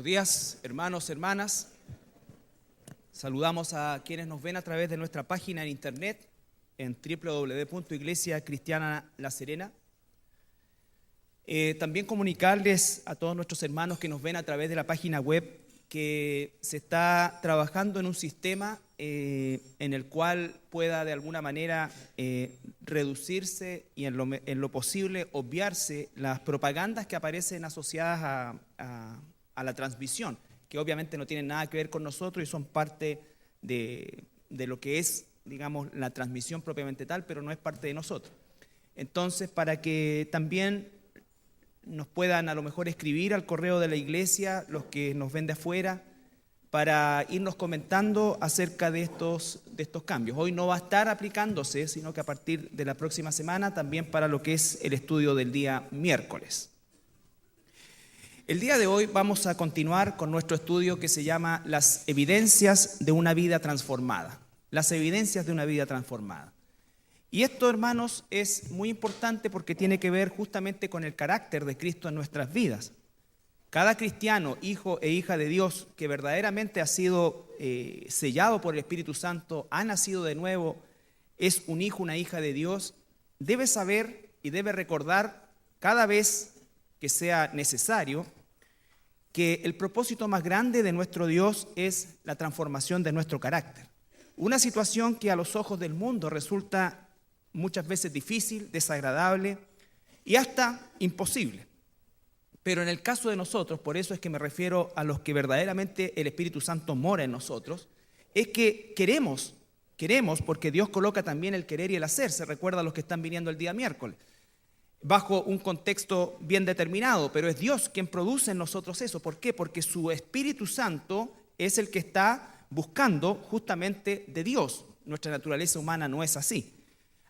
días, hermanos, hermanas. Saludamos a quienes nos ven a través de nuestra página en internet en www.Iglesia Cristiana La Serena. También comunicarles a todos nuestros hermanos que nos ven a través de la página web que se está trabajando en un sistema en el cual pueda de alguna manera reducirse y en lo posible obviarse las propagandas que aparecen asociadas a la transmisión, que obviamente no tienen nada que ver con nosotros y son parte de lo que es, digamos, la transmisión propiamente tal, pero no es parte de nosotros. Entonces, para que también nos puedan a lo mejor escribir al correo de la iglesia, los que nos ven de afuera, para irnos comentando acerca de estos cambios. Hoy no va a estar aplicándose, sino que a partir de la próxima semana también para lo que es el estudio del día miércoles. El día de hoy vamos a continuar con nuestro estudio que se llama Las evidencias de una vida transformada. Las evidencias de una vida transformada. Y esto, hermanos, es muy importante porque tiene que ver justamente con el carácter de Cristo en nuestras vidas. Cada cristiano, hijo e hija de Dios, que verdaderamente ha sido sellado por el Espíritu Santo, ha nacido de nuevo, es un hijo, una hija de Dios, debe saber y debe recordar cada vez que sea necesario que el propósito más grande de nuestro Dios es la transformación de nuestro carácter. Una situación que a los ojos del mundo resulta muchas veces difícil, desagradable y hasta imposible. Pero en el caso de nosotros, por eso es que me refiero a los que verdaderamente el Espíritu Santo mora en nosotros, es que queremos porque Dios coloca también el querer y el hacer. Se recuerda a los que están viniendo el día miércoles, bajo un contexto bien determinado, pero es Dios quien produce en nosotros eso. ¿Por qué? Porque su Espíritu Santo es el que está buscando justamente de Dios. Nuestra naturaleza humana no es así.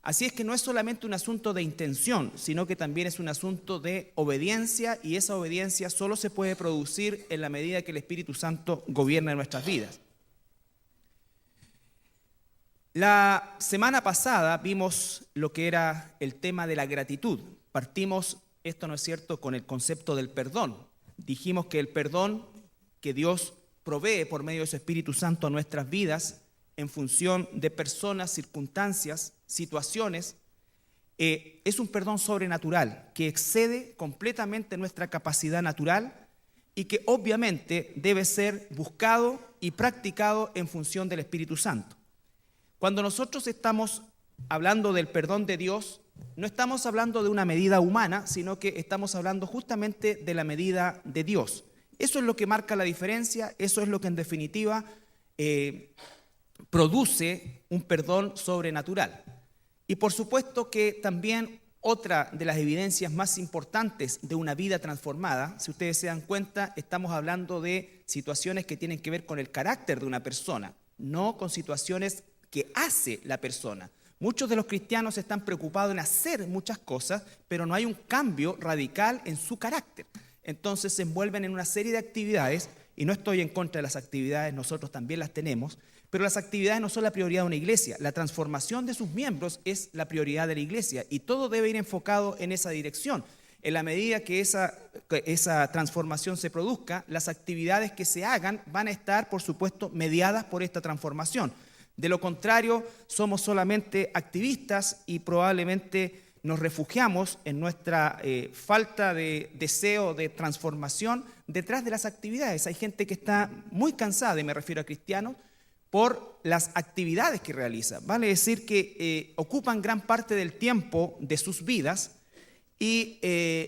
Así es que no es solamente un asunto de intención, sino que también es un asunto de obediencia, y esa obediencia solo se puede producir en la medida que el Espíritu Santo gobierna nuestras vidas. La semana pasada vimos lo que era el tema de la gratitud. Partimos, esto no es cierto, con el concepto del perdón. Dijimos que el perdón que Dios provee por medio de su Espíritu Santo a nuestras vidas en función de personas, circunstancias, situaciones, es un perdón sobrenatural que excede completamente nuestra capacidad natural y que obviamente debe ser buscado y practicado en función del Espíritu Santo. Cuando nosotros estamos hablando del perdón de Dios, no estamos hablando de una medida humana, sino que estamos hablando justamente de la medida de Dios. Eso es lo que marca la diferencia, eso es lo que en definitiva produce un perdón sobrenatural. Y por supuesto que también otra de las evidencias más importantes de una vida transformada, si ustedes se dan cuenta, estamos hablando de situaciones que tienen que ver con el carácter de una persona, no con situaciones que hace la persona. Muchos de los cristianos están preocupados en hacer muchas cosas, pero no hay un cambio radical en su carácter. Entonces se envuelven en una serie de actividades, y no estoy en contra de las actividades, nosotros también las tenemos, pero las actividades no son la prioridad de una iglesia. La transformación de sus miembros es la prioridad de la iglesia y todo debe ir enfocado en esa dirección. En la medida que esa transformación se produzca, las actividades que se hagan van a estar, por supuesto, mediadas por esta transformación. De lo contrario, somos solamente activistas y probablemente nos refugiamos en nuestra falta de deseo de transformación detrás de las actividades. Hay gente que está muy cansada, y me refiero a cristianos, por las actividades que realizan. Vale decir que ocupan gran parte del tiempo de sus vidas y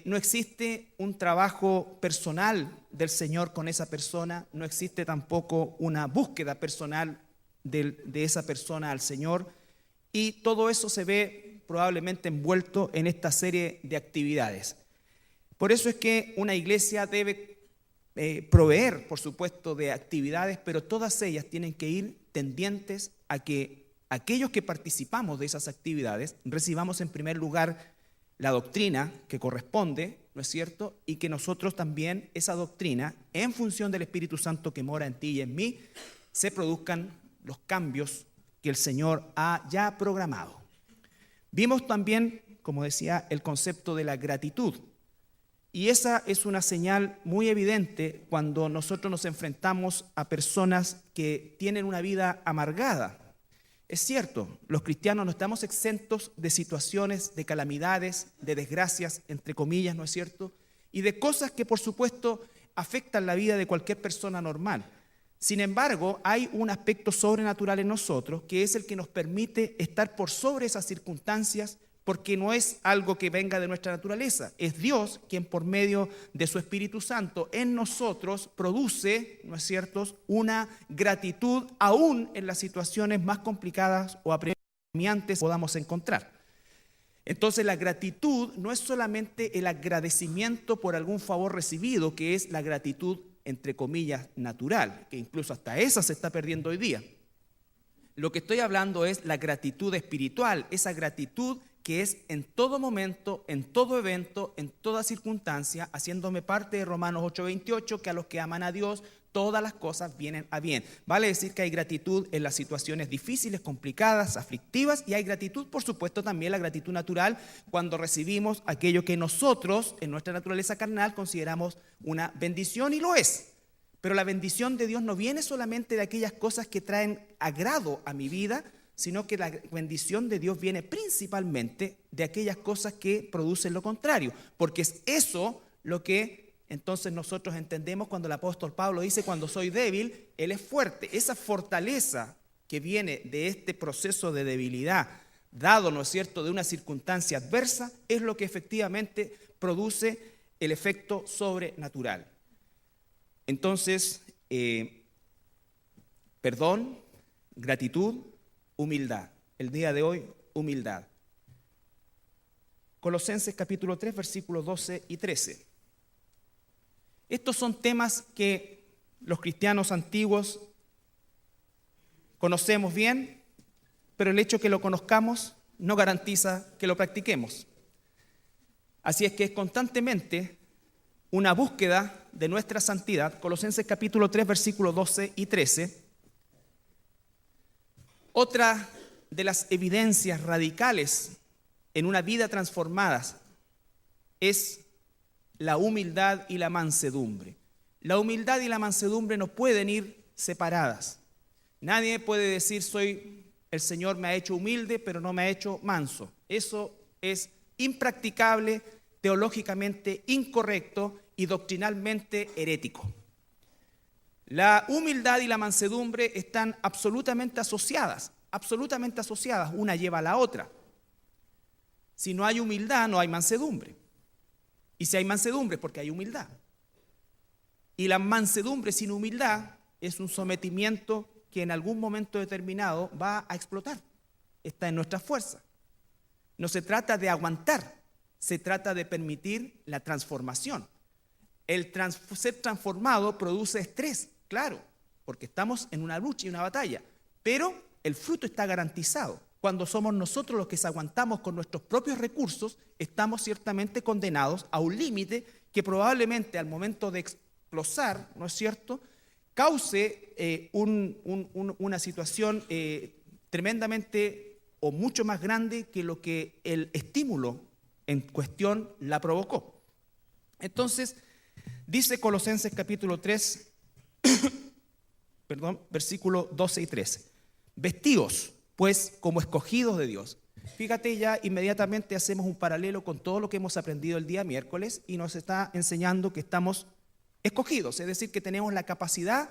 no existe un trabajo personal del Señor con esa persona, no existe tampoco una búsqueda personal de esa persona al Señor, y todo eso se ve probablemente envuelto en esta serie de actividades. Por eso es que una iglesia debe proveer, por supuesto, de actividades, pero todas ellas tienen que ir tendientes a que aquellos que participamos de esas actividades recibamos en primer lugar la doctrina que corresponde, ¿no es cierto? Y que nosotros también, esa doctrina, en función del Espíritu Santo que mora en ti y en mí, se produzcan los cambios que el Señor ha ya programado. Vimos también, como decía, el concepto de la gratitud. Y esa es una señal muy evidente cuando nosotros nos enfrentamos a personas que tienen una vida amargada. Es cierto, los cristianos no estamos exentos de situaciones, de calamidades, de desgracias, entre comillas, ¿no es cierto? Y de cosas que, por supuesto, afectan la vida de cualquier persona normal. Sin embargo, hay un aspecto sobrenatural en nosotros que es el que nos permite estar por sobre esas circunstancias, porque no es algo que venga de nuestra naturaleza. Es Dios quien por medio de su Espíritu Santo en nosotros produce, ¿no es cierto?, una gratitud aún en las situaciones más complicadas o apremiantes que podamos encontrar. Entonces la gratitud no es solamente el agradecimiento por algún favor recibido, que es la gratitud entre comillas natural, que incluso hasta esa se está perdiendo hoy día. Lo que estoy hablando es la gratitud espiritual, esa gratitud que es en todo momento, en todo evento, en toda circunstancia, haciéndome parte de Romanos 8:28, que a los que aman a Dios, todas las cosas vienen a bien. Vale decir que hay gratitud en las situaciones difíciles, complicadas, aflictivas, y hay gratitud, por supuesto, también la gratitud natural cuando recibimos aquello que nosotros, en nuestra naturaleza carnal, consideramos una bendición, y lo es. Pero la bendición de Dios no viene solamente de aquellas cosas que traen agrado a mi vida, sino que la bendición de Dios viene principalmente de aquellas cosas que producen lo contrario, porque es eso lo que entonces nosotros entendemos cuando el apóstol Pablo dice: cuando soy débil, Él es fuerte. Esa fortaleza que viene de este proceso de debilidad, dado, ¿no es cierto?, de una circunstancia adversa, es lo que efectivamente produce el efecto sobrenatural. Entonces, perdón, gratitud, humildad. El día de hoy, humildad. Colosenses capítulo 3, versículos 12 y 13. Estos son temas que los cristianos antiguos conocemos bien, pero el hecho de que lo conozcamos no garantiza que lo practiquemos. Así es que es constantemente una búsqueda de nuestra santidad. Colosenses capítulo 3, versículos 12 y 13. Otra de las evidencias radicales en una vida transformada es la humildad y la mansedumbre. La humildad y la mansedumbre no pueden ir separadas. Nadie puede decir: el Señor me ha hecho humilde, pero no me ha hecho manso. Eso es impracticable, teológicamente incorrecto y doctrinalmente herético. La humildad y la mansedumbre están absolutamente asociadas, una lleva a la otra. Si no hay humildad, no hay mansedumbre. Y si hay mansedumbre, es porque hay humildad. Y la mansedumbre sin humildad es un sometimiento que en algún momento determinado va a explotar. Está en nuestra fuerza. No se trata de aguantar, se trata de permitir la transformación. Ser transformado produce estrés, claro, porque estamos en una lucha y una batalla, pero el fruto está garantizado. Cuando somos nosotros los que se aguantamos con nuestros propios recursos, estamos ciertamente condenados a un límite que probablemente al momento de explosar, ¿no es cierto?, cause una situación tremendamente o mucho más grande que lo que el estímulo en cuestión la provocó. Entonces, dice Colosenses capítulo 3, versículos 12 y 13. Vestíos, pues, como escogidos de Dios. Fíjate, ya inmediatamente hacemos un paralelo con todo lo que hemos aprendido el día miércoles y nos está enseñando que estamos escogidos, es decir, que tenemos la capacidad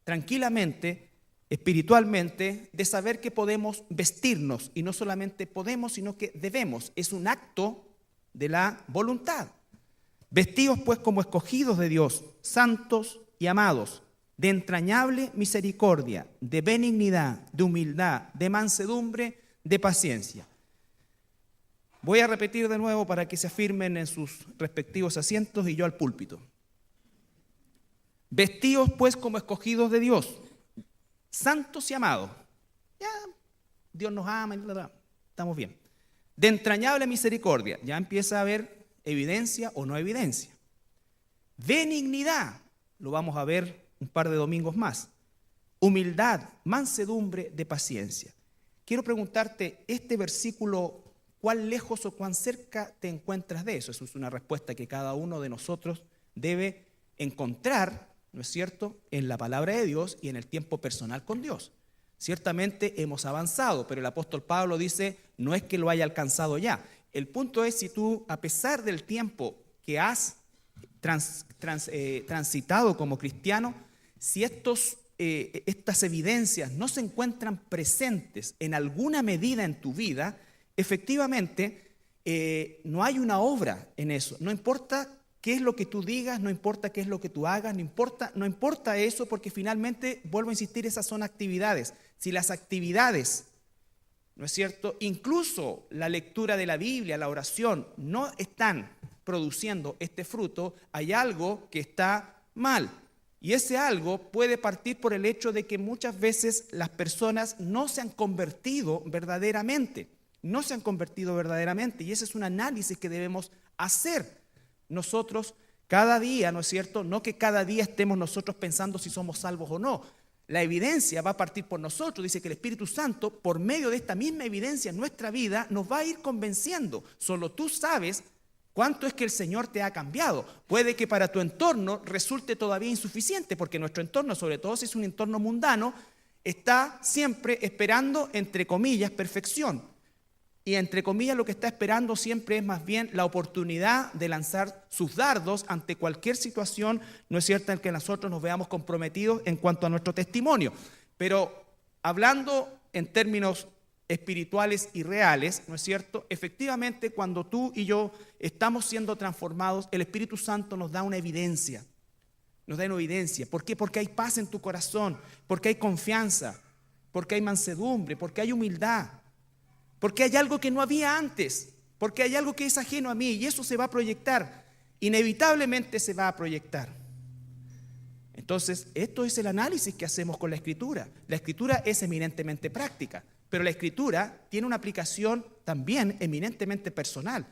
tranquilamente, espiritualmente, de saber que podemos vestirnos, y no solamente podemos, sino que debemos. Es un acto de la voluntad. Vestidos pues como escogidos de Dios, santos y amados, de entrañable misericordia, de benignidad, de humildad, de mansedumbre, de paciencia. Voy a repetir de nuevo para que se afirmen en sus respectivos asientos y yo al púlpito. Vestidos pues como escogidos de Dios, santos y amados. Ya, Dios nos ama, estamos bien. De entrañable misericordia, ya empieza a haber evidencia o no evidencia. Benignidad, lo vamos a ver un par de domingos más. Humildad, mansedumbre, de paciencia. Quiero preguntarte, este versículo ¿cuán lejos o cuán cerca te encuentras de eso? Eso es una respuesta que cada uno de nosotros debe encontrar, ¿no es cierto?, en la palabra de Dios y en el tiempo personal con Dios. Ciertamente hemos avanzado, pero el apóstol Pablo dice, no es que lo haya alcanzado ya. El punto es si tú, a pesar del tiempo que has transitado como cristiano, si estas evidencias no se encuentran presentes en alguna medida en tu vida, efectivamente no hay una obra en eso. No importa qué es lo que tú digas, no importa qué es lo que tú hagas, no importa eso, porque finalmente, vuelvo a insistir, esas son actividades. Si las actividades, ¿no es cierto?, incluso la lectura de la Biblia, la oración, no están produciendo este fruto, hay algo que está mal. Y ese algo puede partir por el hecho de que muchas veces las personas no se han convertido verdaderamente. No se han convertido verdaderamente. Y ese es un análisis que debemos hacer nosotros cada día, ¿no es cierto? No que cada día estemos nosotros pensando si somos salvos o no. La evidencia va a partir por nosotros. Dice que el Espíritu Santo, por medio de esta misma evidencia en nuestra vida, nos va a ir convenciendo. Solo tú sabes cuánto es que el Señor te ha cambiado. Puede que para tu entorno resulte todavía insuficiente, porque nuestro entorno, sobre todo si es un entorno mundano, está siempre esperando, entre comillas, perfección. Y entre comillas lo que está esperando siempre es más bien la oportunidad de lanzar sus dardos ante cualquier situación, ¿no es cierto?, en que nosotros nos veamos comprometidos en cuanto a nuestro testimonio. Pero hablando en términos espirituales y reales, ¿no es cierto?, efectivamente cuando tú y yo estamos siendo transformados, el Espíritu Santo nos da una evidencia. Nos da una evidencia. ¿Por qué? Porque hay paz en tu corazón, porque hay confianza, porque hay mansedumbre, porque hay humildad. Porque hay algo que no había antes, porque hay algo que es ajeno a mí y eso se va a proyectar, inevitablemente se va a proyectar. Entonces, esto es el análisis que hacemos con la Escritura. La Escritura es eminentemente práctica, pero la Escritura tiene una aplicación también eminentemente personal.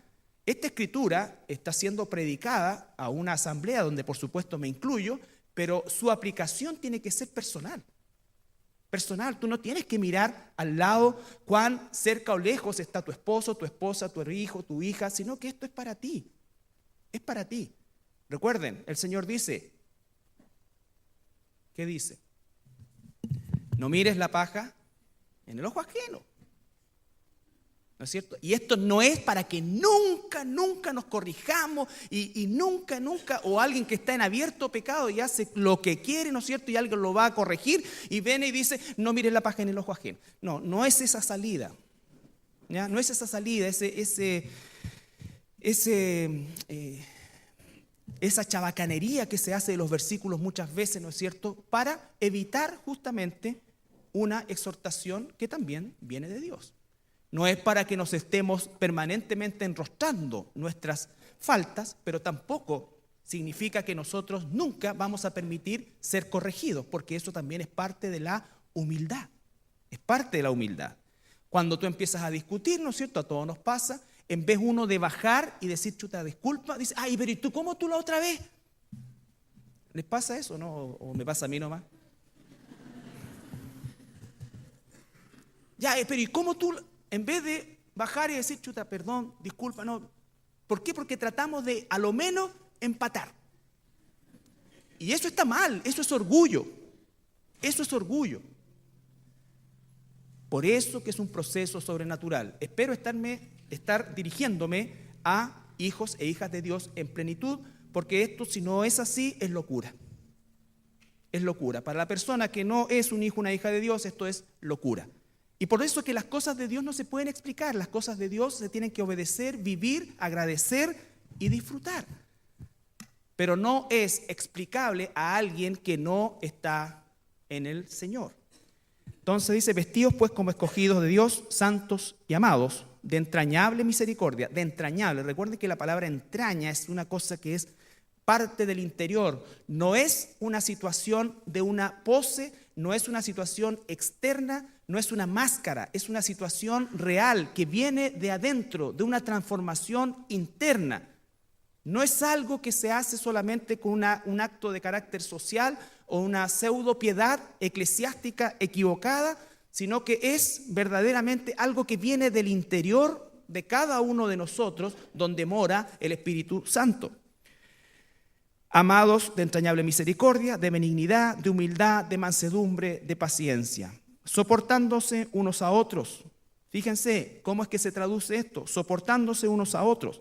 Esta Escritura está siendo predicada a una asamblea donde por supuesto me incluyo, pero su aplicación tiene que ser personal. Personal, tú no tienes que mirar al lado cuán cerca o lejos está tu esposo, tu esposa, tu hijo, tu hija, sino que esto es para ti. Es para ti. Recuerden, el Señor dice, ¿qué dice? No mires la paja en el ojo ajeno. ¿No es cierto? Y esto no es para que nunca nos corrijamos y nunca, o alguien que está en abierto pecado y hace lo que quiere, ¿no es cierto? Y alguien lo va a corregir y viene y dice, no mires la paja en el ojo ajeno. No, no es esa salida. ¿Ya? No es esa salida, esa chabacanería que se hace de los versículos muchas veces, ¿no es cierto? Para evitar justamente una exhortación que también viene de Dios. No es para que nos estemos permanentemente enrostrando nuestras faltas, pero tampoco significa que nosotros nunca vamos a permitir ser corregidos, porque eso también es parte de la humildad. Es parte de la humildad. Cuando tú empiezas a discutir, ¿no es cierto? A todos nos pasa, en vez uno de bajar y decir, chuta, disculpa, dice, ay, pero ¿y tú cómo tú la otra vez? ¿Les pasa eso, no? ¿O me pasa a mí nomás? Ya, pero ¿y cómo tú...? En vez de bajar y decir, chuta, perdón, disculpa, no. ¿Por qué? Porque tratamos de, a lo menos, empatar. Y eso está mal, eso es orgullo. Eso es orgullo. Por eso que es un proceso sobrenatural. Espero estar dirigiéndome a hijos e hijas de Dios en plenitud, porque esto, si no es así, es locura. Es locura. Para la persona que no es un hijo, una hija de Dios, esto es locura. Y por eso que las cosas de Dios no se pueden explicar, las cosas de Dios se tienen que obedecer, vivir, agradecer y disfrutar. Pero no es explicable a alguien que no está en el Señor. Entonces dice, vestidos pues como escogidos de Dios, santos y amados, de entrañable misericordia, de entrañable. Recuerden que la palabra entraña es una cosa que es parte del interior, no es una situación de una pose, no es una situación externa, no es una máscara, es una situación real que viene de adentro, de una transformación interna. No es algo que se hace solamente con un acto de carácter social o una pseudo piedad eclesiástica equivocada, sino que es verdaderamente algo que viene del interior de cada uno de nosotros donde mora el Espíritu Santo. Amados de entrañable misericordia, de benignidad, de humildad, de mansedumbre, de paciencia, soportándose unos a otros. Fíjense cómo es que se traduce esto: soportándose unos a otros,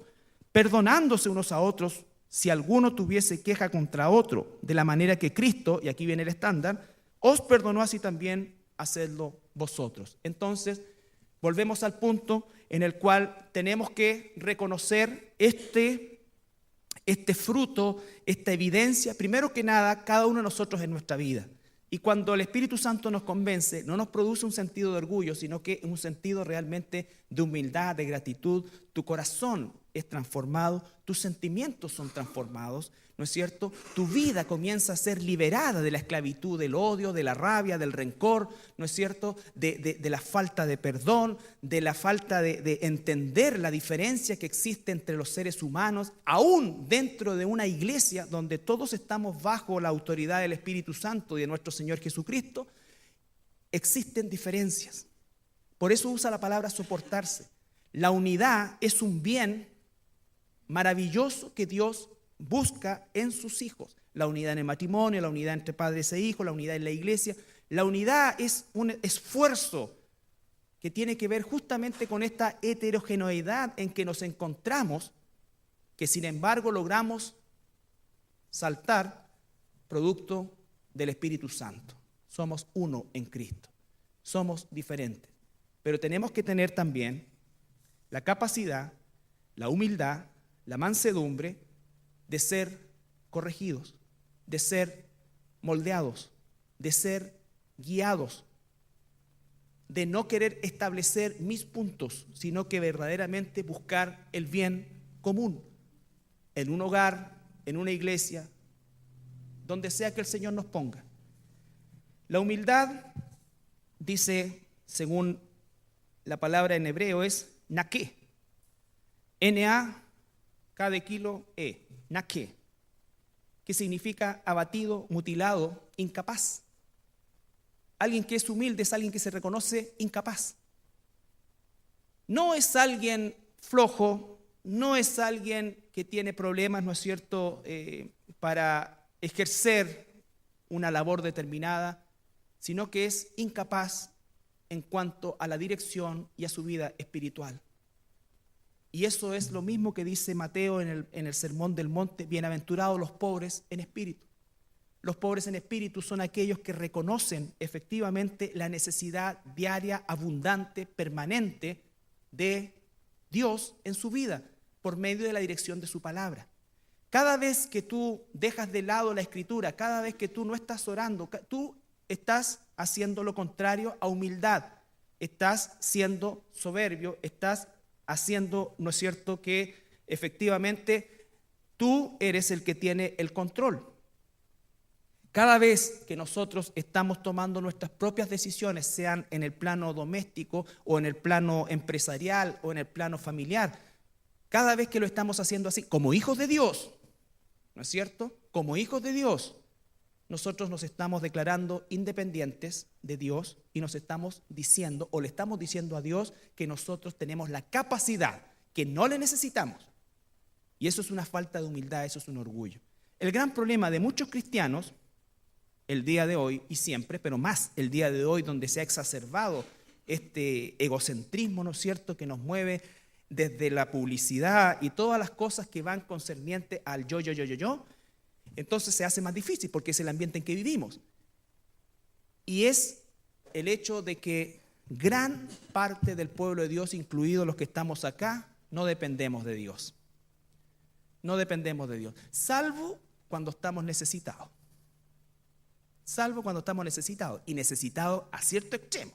perdonándose unos a otros, si alguno tuviese queja contra otro, de la manera que Cristo, y aquí viene el estándar, os perdonó, así también hacedlo vosotros. Entonces, volvemos al punto en el cual tenemos que reconocer este fruto, esta evidencia, primero que nada, cada uno de nosotros en nuestra vida. Y cuando el Espíritu Santo nos convence, no nos produce un sentido de orgullo, sino que un sentido realmente de humildad, de gratitud. Tu corazón es transformado, tus sentimientos son transformados, ¿no es cierto? Tu vida comienza a ser liberada de la esclavitud, del odio, de la rabia, del rencor, ¿no es cierto? De la falta de perdón, de la falta de entender la diferencia que existe entre los seres humanos, aún dentro de una iglesia donde todos estamos bajo la autoridad del Espíritu Santo y de nuestro Señor Jesucristo. Existen diferencias. Por eso usa la palabra soportarse. La unidad es un bien maravilloso que Dios busca en sus hijos. La unidad en el matrimonio, la unidad entre padres e hijos, la unidad en la iglesia. La unidad es un esfuerzo que tiene que ver justamente con esta heterogeneidad en que nos encontramos, que sin embargo logramos saltar producto del Espíritu Santo. Somos uno en Cristo. Somos diferentes. Pero tenemos que tener también la capacidad, la humildad, la mansedumbre de ser corregidos, de ser moldeados, de ser guiados, de no querer establecer mis puntos, sino que verdaderamente buscar el bien común en un hogar, en una iglesia, donde sea que el Señor nos ponga. La humildad, dice, según la palabra en hebreo, es naké. N-A-K de kilo E. Naké. Que significa abatido, mutilado, incapaz. Alguien que es humilde es alguien que se reconoce incapaz. No es alguien flojo, no es alguien que tiene problemas, ¿no es cierto?, para ejercer una labor determinada, sino que es incapaz en cuanto a la dirección y a su vida espiritual. Y eso es lo mismo que dice Mateo en el Sermón del Monte: bienaventurados los pobres en espíritu. Los pobres en espíritu son aquellos que reconocen efectivamente la necesidad diaria, abundante, permanente de Dios en su vida por medio de la dirección de su palabra. Cada vez que tú dejas de lado la Escritura, cada vez que tú no estás orando, tú estás haciendo lo contrario a humildad. Estás siendo soberbio, estás haciendo, ¿no es cierto?, que efectivamente tú eres el que tiene el control. Cada vez que nosotros estamos tomando nuestras propias decisiones, sean en el plano doméstico o en el plano empresarial o en el plano familiar, cada vez que lo estamos haciendo así, como hijos de Dios, ¿no es cierto? Como hijos de Dios, nosotros nos estamos declarando independientes de Dios y nos estamos diciendo, o le estamos diciendo a Dios, que nosotros tenemos la capacidad, que no le necesitamos. Y eso es una falta de humildad, eso es un orgullo. El gran problema de muchos cristianos, el día de hoy y siempre, pero más el día de hoy, donde se ha exacerbado este egocentrismo, ¿no es cierto?, que nos mueve desde la publicidad y todas las cosas que van concernientes al yo, entonces se hace más difícil porque es el ambiente en que vivimos. Y es el hecho de que gran parte del pueblo de Dios, incluidos los que estamos acá, no dependemos de Dios. No dependemos de Dios, salvo cuando estamos necesitados. Salvo cuando estamos necesitados, y necesitados a cierto extremo.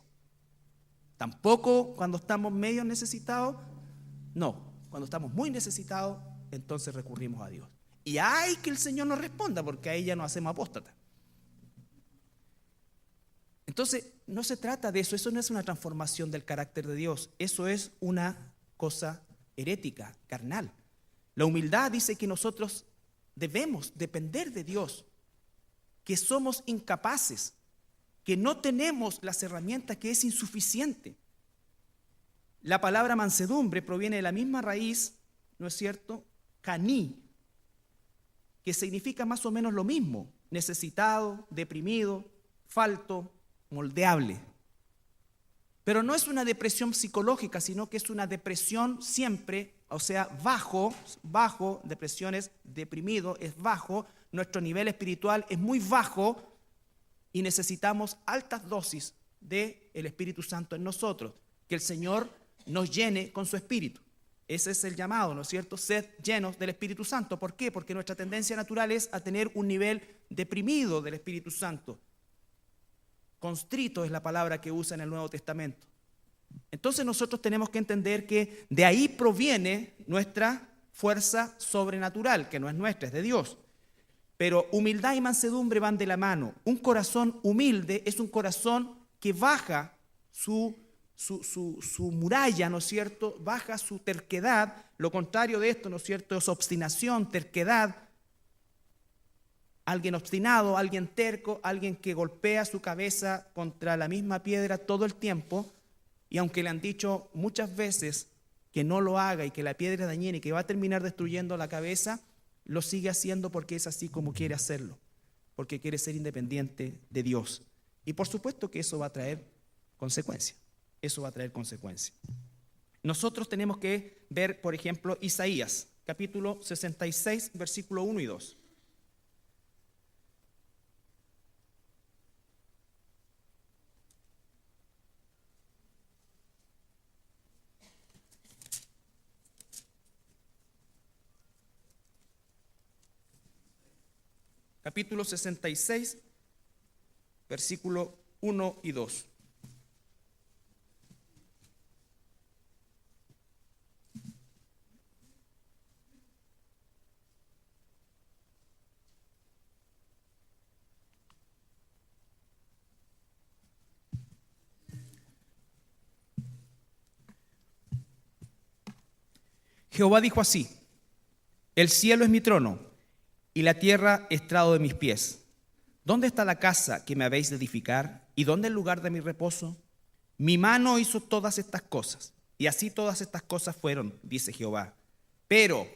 Tampoco cuando estamos medio necesitados, no. Cuando estamos muy necesitados, entonces recurrimos a Dios. Y hay que el Señor nos responda, porque ahí ya nos hacemos apóstatas. Entonces, no se trata de eso no es una transformación del carácter de Dios, eso es una cosa herética, carnal. La humildad dice que nosotros debemos depender de Dios, que somos incapaces, que no tenemos las herramientas, que es insuficiente. La palabra mansedumbre proviene de la misma raíz, ¿no es cierto? Caní, que significa más o menos lo mismo: necesitado, deprimido, falto, moldeable. Pero no es una depresión psicológica, sino que es una depresión siempre, o sea, bajo, depresión es deprimido, es bajo, nuestro nivel espiritual es muy bajo y necesitamos altas dosis del Espíritu Santo en nosotros, que el Señor nos llene con su Espíritu. Ese es el llamado, ¿no es cierto? Sed llenos del Espíritu Santo. ¿Por qué? Porque nuestra tendencia natural es a tener un nivel deprimido del Espíritu Santo. Constrito es la palabra que usa en el Nuevo Testamento. Entonces nosotros tenemos que entender que de ahí proviene nuestra fuerza sobrenatural, que no es nuestra, es de Dios. Pero humildad y mansedumbre van de la mano. Un corazón humilde es un corazón que baja su muralla, ¿no es cierto? Baja su terquedad. Lo contrario de esto, ¿no es cierto?, es obstinación, terquedad. Alguien obstinado, alguien terco, alguien que golpea su cabeza contra la misma piedra todo el tiempo, y aunque le han dicho muchas veces que no lo haga y que la piedra es dañina y que va a terminar destruyendo la cabeza, lo sigue haciendo porque es así como quiere hacerlo, porque quiere ser independiente de Dios. Y por supuesto que eso va a traer consecuencias. Eso va a traer consecuencias. Nosotros tenemos que ver, por ejemplo, Isaías, capítulo 66, versículo 1 y 2. Capítulo 66, versículo 1 y 2. Jehová dijo así: el cielo es mi trono y la tierra estrado de mis pies. ¿Dónde está la casa que me habéis de edificar? ¿Y dónde el lugar de mi reposo? Mi mano hizo todas estas cosas, y así todas estas cosas fueron, dice Jehová. Pero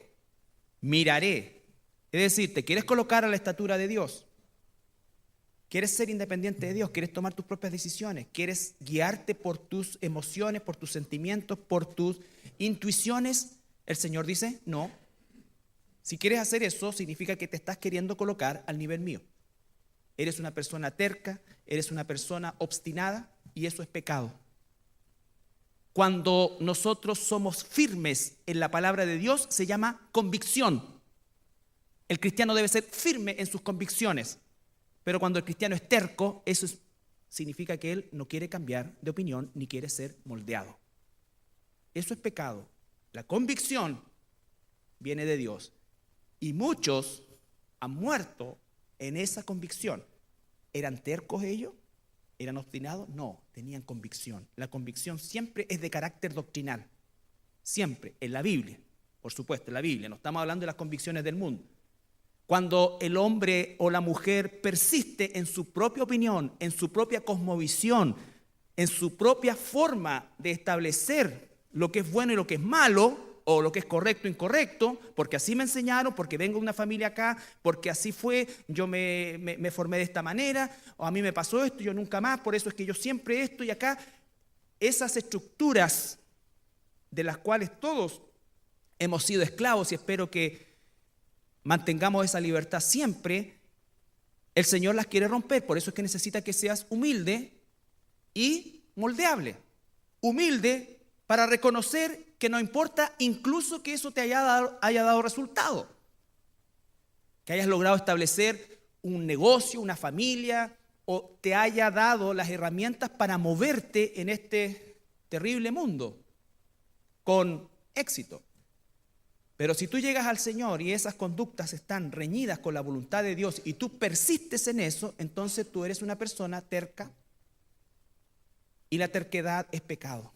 miraré, es decir, ¿te quieres colocar a la estatura de Dios? ¿Quieres ser independiente de Dios? ¿Quieres tomar tus propias decisiones? ¿Quieres guiarte por tus emociones, por tus sentimientos, por tus intuiciones? El Señor dice, no. Si quieres hacer eso, significa que te estás queriendo colocar al nivel mío. Eres una persona terca, eres una persona obstinada, y eso es pecado. Cuando nosotros somos firmes en la palabra de Dios, se llama convicción. El cristiano debe ser firme en sus convicciones. Pero cuando el cristiano es terco, significa que él no quiere cambiar de opinión ni quiere ser moldeado. Eso es pecado. La convicción viene de Dios. Y muchos han muerto en esa convicción. ¿Eran tercos ellos? ¿Eran obstinados? No, tenían convicción. La convicción siempre es de carácter doctrinal. Siempre, en la Biblia. Por supuesto, en la Biblia. No estamos hablando de las convicciones del mundo. Cuando el hombre o la mujer persiste en su propia opinión, en su propia cosmovisión, en su propia forma de establecer lo que es bueno y lo que es malo, o lo que es correcto o incorrecto, porque así me enseñaron, porque vengo de una familia acá, porque así fue, yo me formé de esta manera, o a mí me pasó esto, yo nunca más, por eso es que yo siempre esto y acá. Esas estructuras de las cuales todos hemos sido esclavos, y espero que mantengamos esa libertad siempre, el Señor las quiere romper. Por eso es que necesita que seas humilde y moldeable. Humilde para reconocer que no importa incluso que eso te haya dado resultado, que hayas logrado establecer un negocio, una familia, o te haya dado las herramientas para moverte en este terrible mundo con éxito. Pero si tú llegas al Señor y esas conductas están reñidas con la voluntad de Dios y tú persistes en eso, entonces tú eres una persona terca, y la terquedad es pecado.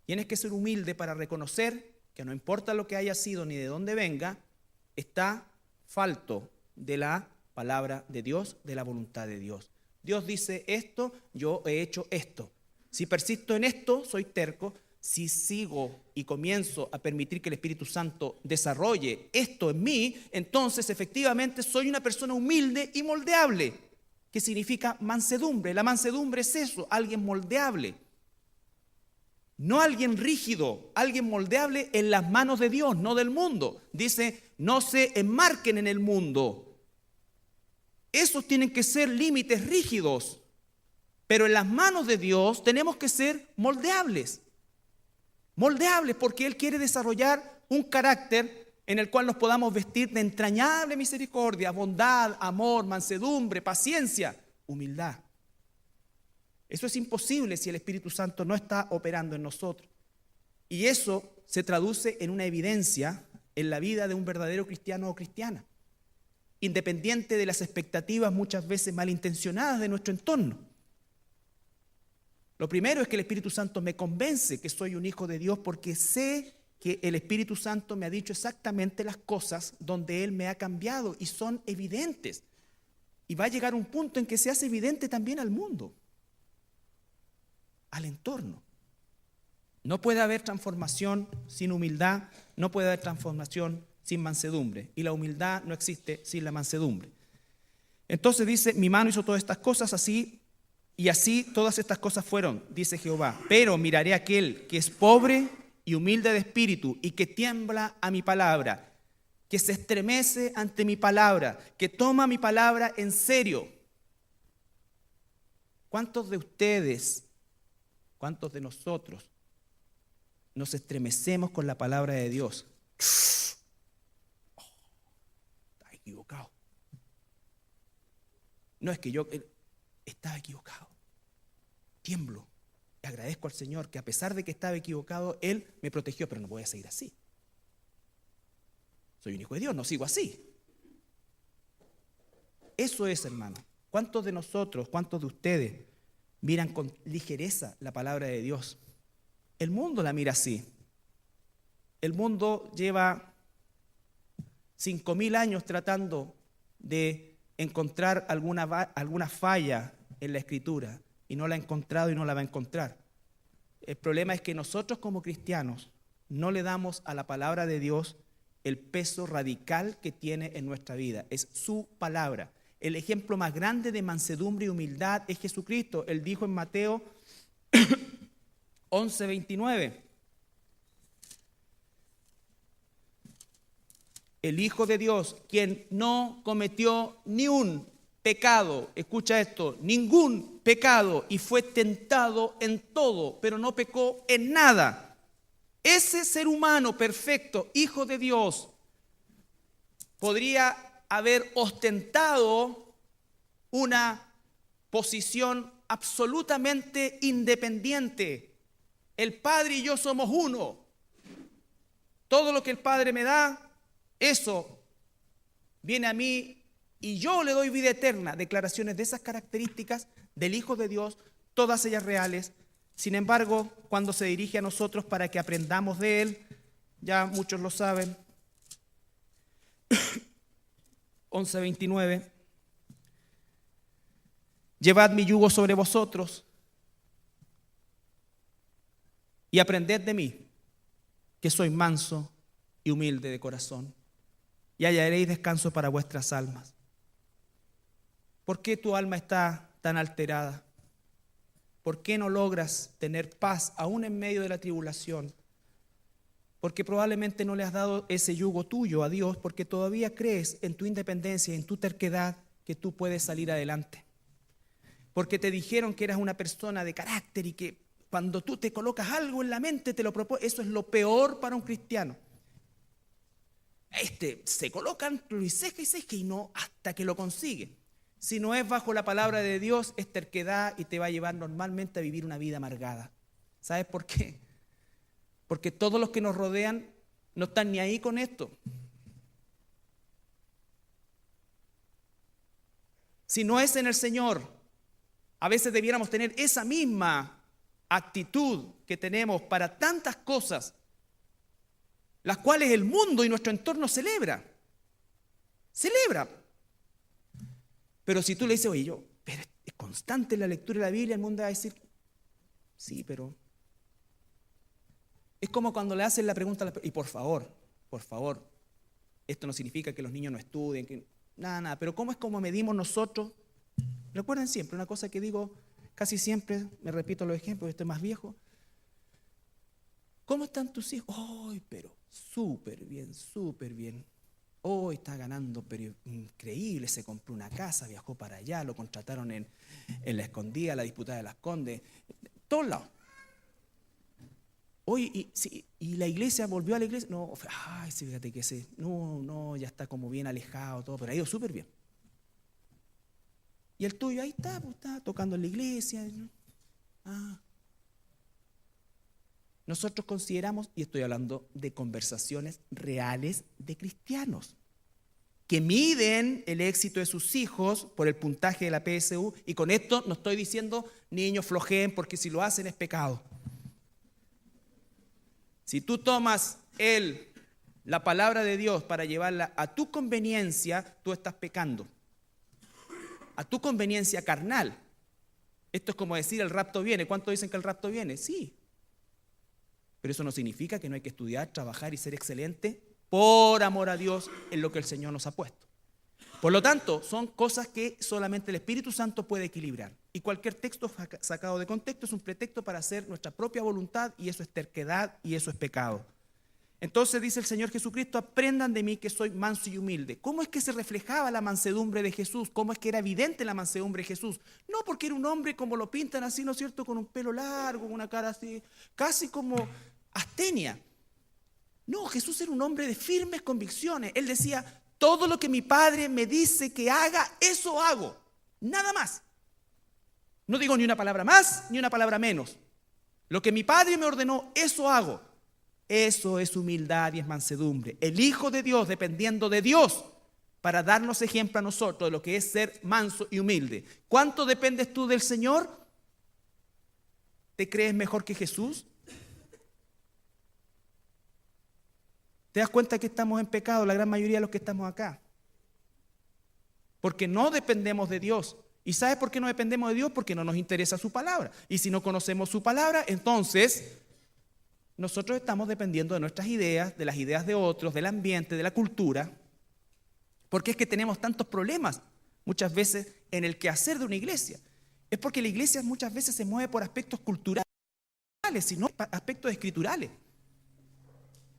Tienes que ser humilde para reconocer que no importa lo que haya sido ni de dónde venga, está falto de la palabra de Dios, de la voluntad de Dios. Dios dice esto, yo he hecho esto. Si persisto en esto, soy terco. si sigo y comienzo a permitir que el Espíritu Santo desarrolle esto en mí, entonces efectivamente soy una persona humilde y moldeable, que significa mansedumbre. La mansedumbre es eso, alguien moldeable. No alguien rígido, alguien moldeable en las manos de Dios, no del mundo. Dice, no se enmarquen en el mundo. Esos tienen que ser límites rígidos, pero en las manos de Dios tenemos que ser moldeables. Moldeables porque Él quiere desarrollar un carácter en el cual nos podamos vestir de entrañable misericordia, bondad, amor, mansedumbre, paciencia, humildad. Eso es imposible si el Espíritu Santo no está operando en nosotros. Y eso se traduce en una evidencia en la vida de un verdadero cristiano o cristiana, independiente de las expectativas muchas veces malintencionadas de nuestro entorno. Lo primero es que el Espíritu Santo me convence que soy un hijo de Dios porque sé que el Espíritu Santo me ha dicho exactamente las cosas donde Él me ha cambiado y son evidentes. Y va a llegar un punto en que se hace evidente también al mundo, al entorno. No puede haber transformación sin humildad, no puede haber transformación sin mansedumbre. Y la humildad no existe sin la mansedumbre. Entonces dice, mi mano hizo todas estas cosas así, y así todas estas cosas fueron, dice Jehová. Pero miraré a aquel que es pobre y humilde de espíritu y que tiembla a mi palabra, que se estremece ante mi palabra, que toma mi palabra en serio. ¿Cuántos de ustedes, cuántos de nosotros nos estremecemos con la palabra de Dios? Oh, estaba equivocado. No es que yo estaba equivocado. Tiemblo. Le agradezco al Señor que a pesar de que estaba equivocado, Él me protegió, pero no voy a seguir así. Soy un hijo de Dios, no sigo así. Eso es, hermano. ¿Cuántos de nosotros, cuántos de ustedes miran con ligereza la palabra de Dios? El mundo la mira así. El mundo lleva 5.000 años tratando de encontrar alguna falla en la Escritura y no la ha encontrado y no la va a encontrar. El problema es que nosotros como cristianos no le damos a la palabra de Dios el peso radical que tiene en nuestra vida. Es su palabra. El ejemplo más grande de mansedumbre y humildad es Jesucristo. Él dijo en Mateo 11:29. El Hijo de Dios, quien no cometió ni un pecado, escucha esto, ningún pecado, y fue tentado en todo, pero no pecó en nada. Ese ser humano perfecto, Hijo de Dios, podría haber ostentado una posición absolutamente independiente. El Padre y yo somos uno. Todo lo que el Padre me da, eso viene a mí y yo le doy vida eterna. Declaraciones de esas características del Hijo de Dios, todas ellas reales. Sin embargo, cuando se dirige a nosotros para que aprendamos de Él, ya muchos lo saben, 11:29, llevad mi yugo sobre vosotros y aprended de mí, que soy manso y humilde de corazón, y hallaréis descanso para vuestras almas. ¿Por qué tu alma está tan alterada? ¿Por qué no logras tener paz aún en medio de la tribulación? Porque probablemente no le has dado ese yugo tuyo a Dios, porque todavía crees en tu independencia y en tu terquedad que tú puedes salir adelante. Porque te dijeron que eras una persona de carácter y que cuando tú te colocas algo en la mente te lo propones. Eso es lo peor para un cristiano. Se colocan y ceja y no hasta que lo consigue. Si no es bajo la palabra de Dios, es terquedad y te va a llevar normalmente a vivir una vida amargada. ¿Sabes por qué? Porque todos los que nos rodean no están ni ahí con esto. Si no es en el Señor, a veces debiéramos tener esa misma actitud que tenemos para tantas cosas, las cuales el mundo y nuestro entorno celebra. Pero si tú le dices, oye, pero es constante la lectura de la Biblia, el mundo va a decir, sí, pero Es como cuando le hacen la pregunta, y por favor, esto no significa que los niños no estudien, que, nada, pero ¿cómo es como medimos nosotros? Recuerden siempre, una cosa que digo casi siempre, me repito los ejemplos, estoy más viejo. ¿Cómo están tus hijos? ¡Ay, pero súper bien, súper bien! Hoy está ganando, pero increíble, se compró una casa, viajó para allá, lo contrataron en La Escondida, la Disputada de Las Condes, todos lados. Hoy, y la iglesia, volvió a la iglesia, no, ay, sí, fíjate que no, ya está como bien alejado, todo, pero ha ido súper bien. Y el tuyo ahí está, pues, está tocando en la iglesia. ¿No? Nosotros consideramos, y estoy hablando de conversaciones reales de cristianos, que miden el éxito de sus hijos por el puntaje de la PSU, y con esto no estoy diciendo niños flojeen porque si lo hacen es pecado. Si tú tomas la palabra de Dios para llevarla a tu conveniencia, tú estás pecando. A tu conveniencia carnal. Esto es como decir el rapto viene. ¿Cuántos dicen que el rapto viene? Sí. Pero eso no significa que no hay que estudiar, trabajar y ser excelente por amor a Dios en lo que el Señor nos ha puesto. Por lo tanto, son cosas que solamente el Espíritu Santo puede equilibrar. Y cualquier texto sacado de contexto es un pretexto para hacer nuestra propia voluntad, y eso es terquedad y eso es pecado. Entonces dice el Señor Jesucristo: aprendan de mí que soy manso y humilde. ¿Cómo es que se reflejaba la mansedumbre de Jesús? ¿Cómo es que era evidente la mansedumbre de Jesús? No porque era un hombre como lo pintan así, ¿no es cierto? Con un pelo largo, una cara así, casi como astenia. No, Jesús era un hombre de firmes convicciones. Él decía: todo lo que mi Padre me dice que haga, eso hago. Nada más. No digo ni una palabra más, ni una palabra menos. Lo que mi Padre me ordenó, eso hago. Eso es humildad y es mansedumbre. El Hijo de Dios dependiendo de Dios para darnos ejemplo a nosotros de lo que es ser manso y humilde. ¿Cuánto dependes tú del Señor? ¿Te crees mejor que Jesús? ¿Te das cuenta que estamos en pecado la gran mayoría de los que estamos acá? Porque no dependemos de Dios. ¿Y sabes por qué no dependemos de Dios? Porque no nos interesa su palabra. Y si no conocemos su palabra, entonces nosotros estamos dependiendo de nuestras ideas, de las ideas de otros, del ambiente, de la cultura. Porque es que tenemos tantos problemas muchas veces en el quehacer de una iglesia. Es porque la iglesia muchas veces se mueve por aspectos culturales, sino aspectos escriturales.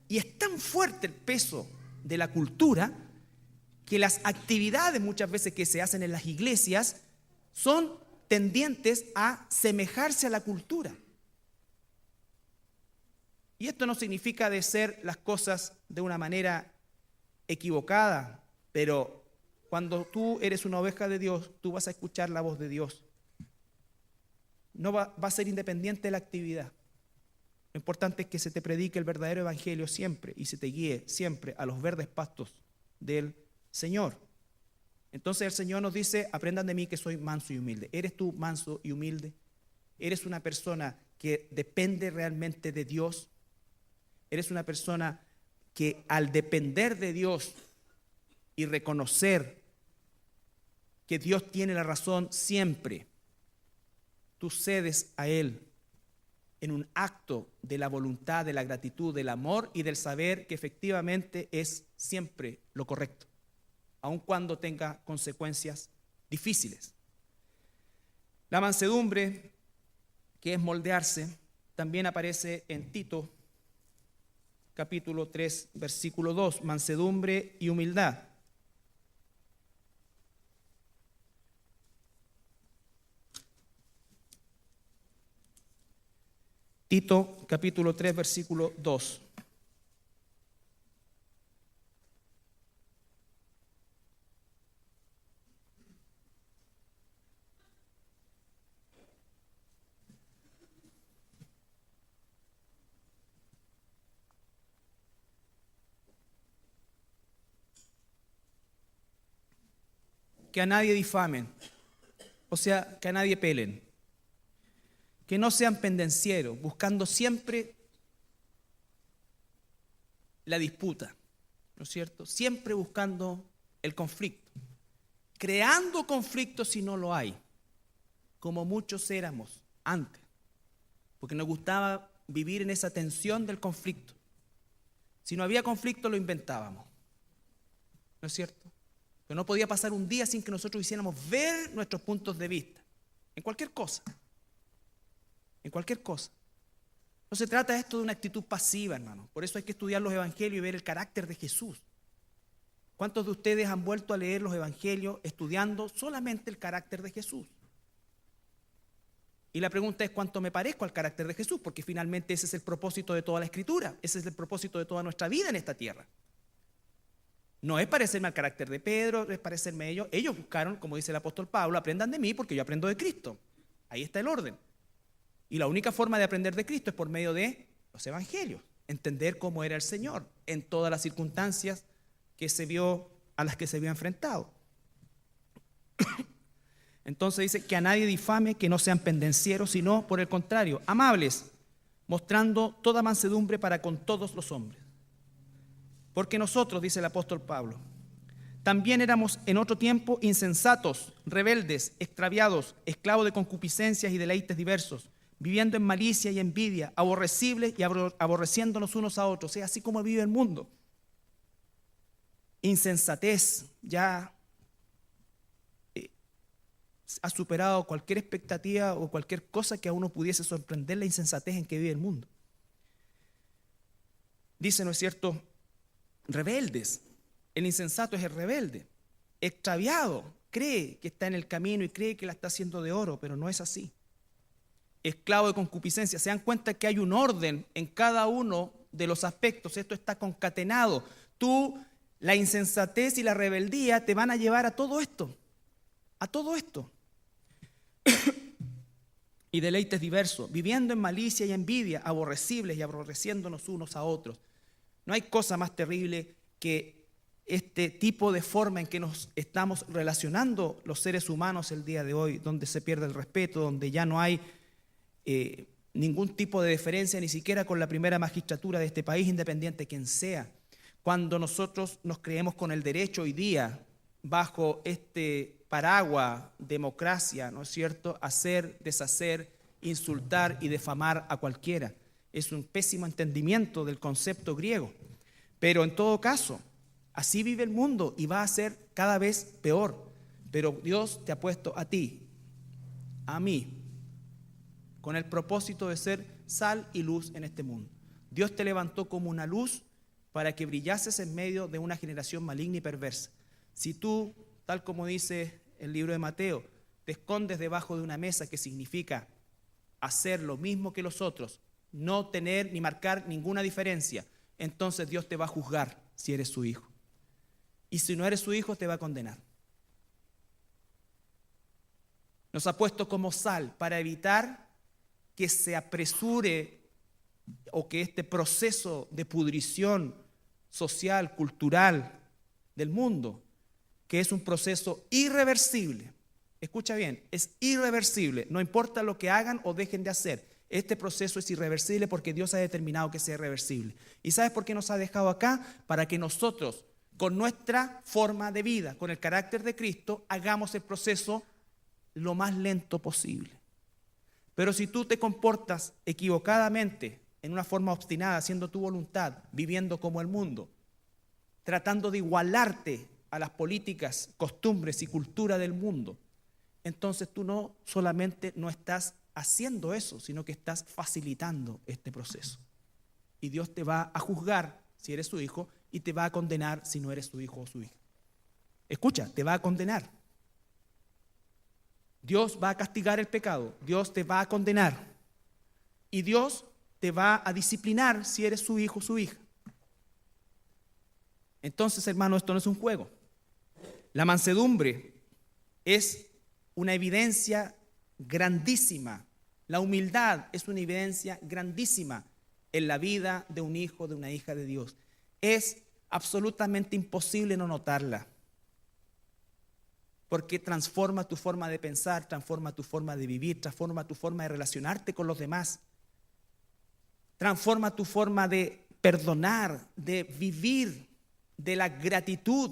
Y es tan fuerte el peso de la cultura que las actividades muchas veces que se hacen en las iglesias son tendientes a semejarse a la cultura. Y esto no significa de hacer las cosas de una manera equivocada, pero cuando tú eres una oveja de Dios, tú vas a escuchar la voz de Dios. No va a ser independiente de la actividad. Lo importante es que se te predique el verdadero evangelio siempre y se te guíe siempre a los verdes pastos del Señor. Entonces el Señor nos dice: aprendan de mí que soy manso y humilde. ¿Eres tú manso y humilde? ¿Eres una persona que depende realmente de Dios? ¿Eres una persona que al depender de Dios y reconocer que Dios tiene la razón siempre, tú cedes a Él en un acto de la voluntad, de la gratitud, del amor y del saber que efectivamente es siempre lo correcto, aun cuando tenga consecuencias difíciles? La mansedumbre, que es moldearse, también aparece en Tito, capítulo 3, versículo 2, mansedumbre y humildad. Tito, capítulo 3, versículo 2. Que a nadie difamen, o sea, que a nadie pelen, que no sean pendencieros, buscando siempre la disputa, ¿no es cierto? Siempre buscando el conflicto, creando conflictos si no lo hay, como muchos éramos antes, porque nos gustaba vivir en esa tensión del conflicto. Si no había conflicto, lo inventábamos. ¿No es cierto? Pero no podía pasar un día sin que nosotros hiciéramos ver nuestros puntos de vista. En cualquier cosa. En cualquier cosa. No se trata esto de una actitud pasiva, hermano. Por eso hay que estudiar los evangelios y ver el carácter de Jesús. ¿Cuántos de ustedes han vuelto a leer los evangelios estudiando solamente el carácter de Jesús? Y la pregunta es, ¿cuánto me parezco al carácter de Jesús? Porque finalmente ese es el propósito de toda la Escritura. Ese es el propósito de toda nuestra vida en esta tierra. No es parecerme al carácter de Pedro, es parecerme a ellos. Ellos buscaron, como dice el apóstol Pablo, aprendan de mí porque yo aprendo de Cristo. Ahí está el orden. Y la única forma de aprender de Cristo es por medio de los evangelios. Entender cómo era el Señor en todas las circunstancias a las que se vio enfrentado. Entonces dice que a nadie difame, que no sean pendencieros, sino por el contrario, amables, mostrando toda mansedumbre para con todos los hombres. Porque nosotros, dice el apóstol Pablo, también éramos en otro tiempo insensatos, rebeldes, extraviados, esclavos de concupiscencias y deleites diversos, viviendo en malicia y envidia, aborrecibles y aborreciéndonos unos a otros. Es así como vive el mundo. Insensatez ya ha superado cualquier expectativa o cualquier cosa que a uno pudiese sorprender la insensatez en que vive el mundo. Dice, ¿no es cierto?, rebeldes. El insensato es el rebelde. Extraviado, cree que está en el camino y cree que la está haciendo de oro, pero no es así. Esclavo de concupiscencia. Se dan cuenta que hay un orden en cada uno de los aspectos. Esto está concatenado. La insensatez y la rebeldía te van a llevar a todo esto. A todo esto. Y deleites diversos, viviendo en malicia y envidia, aborrecibles y aborreciéndonos unos a otros. No hay cosa más terrible que este tipo de forma en que nos estamos relacionando los seres humanos el día de hoy, donde se pierde el respeto, donde ya no hay ningún tipo de deferencia, ni siquiera con la primera magistratura de este país, independiente quien sea. Cuando nosotros nos creemos con el derecho hoy día, bajo este paraguas, democracia, ¿no es cierto?, hacer, deshacer, insultar y defamar a cualquiera. Es un pésimo entendimiento del concepto griego. Pero en todo caso, así vive el mundo y va a ser cada vez peor. Pero Dios te ha puesto a ti, a mí, con el propósito de ser sal y luz en este mundo. Dios te levantó como una luz para que brillases en medio de una generación maligna y perversa. Si tú, tal como dice el libro de Mateo, te escondes debajo de una mesa, que significa hacer lo mismo que los otros, no tener ni marcar ninguna diferencia, entonces Dios te va a juzgar si eres su hijo. Y si no eres su hijo, te va a condenar. Nos ha puesto como sal para evitar que se apresure o que este proceso de pudrición social, cultural del mundo, que es un proceso irreversible. Escucha bien, es irreversible, no importa lo que hagan o dejen de hacer. Este proceso es irreversible porque Dios ha determinado que sea irreversible. ¿Y sabes por qué nos ha dejado acá? Para que nosotros, con nuestra forma de vida, con el carácter de Cristo, hagamos el proceso lo más lento posible. Pero si tú te comportas equivocadamente, en una forma obstinada, haciendo tu voluntad, viviendo como el mundo, tratando de igualarte a las políticas, costumbres y cultura del mundo, entonces tú no solamente no estás haciendo eso, sino que estás facilitando este proceso. Y Dios te va a juzgar si eres su hijo y te va a condenar si no eres su hijo o su hija. Escucha, te va a condenar. Dios va a castigar el pecado, Dios te va a condenar y Dios te va a disciplinar si eres su hijo o su hija. Entonces, hermano, esto no es un juego. La mansedumbre es una evidencia grandísima. La humildad es una evidencia grandísima en la vida de un hijo, de una hija de Dios. Es absolutamente imposible no notarla, porque transforma tu forma de pensar, transforma tu forma de vivir, transforma tu forma de relacionarte con los demás, transforma tu forma de perdonar, de vivir, de la gratitud,